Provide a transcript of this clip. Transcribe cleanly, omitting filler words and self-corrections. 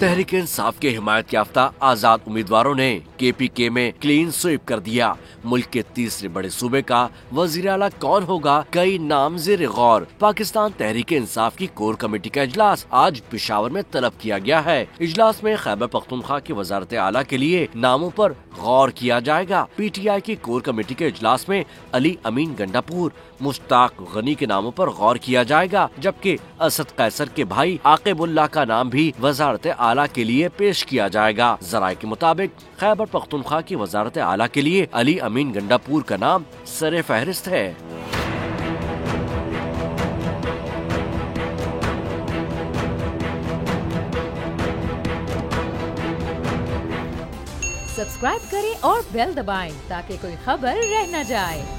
तहरीक इंसाफ के हिमायत याफ्ता आजाद उम्मीदवारों ने KPK में क्लीन स्वीप कर दिया। मुल्क के तीसरे बड़े सूबे का वजीर आला कौन होगा, कई नाम ज़ेर गौर। पाकिस्तान तहरीक इंसाफ की कोर कमेटी का इजलास आज पेशावर में तलब किया गया है। इजलास में खैबर पख्तूनख्वा की वजारत आला के लिए नामों पर गौर किया जाएगा। PTI की कोर कमेटी के इजलास में अली अमीन गंडापुर, मुश्ताक गनी के नामों पर गौर किया जाएगा, जबकि असद कैसर के भाई आकिबुल्लाह का नाम भी वजारत आला के लिए पेश किया जाएगा। जराये के मुताबिक खैबर पख्तूनख्वा की वजारत आला के लिए अली अमीन गंडापुर का नाम सरे फहरिस्त है। सब्सक्राइब करें और बेल दबाएं ताकि कोई खबर रह न जाए।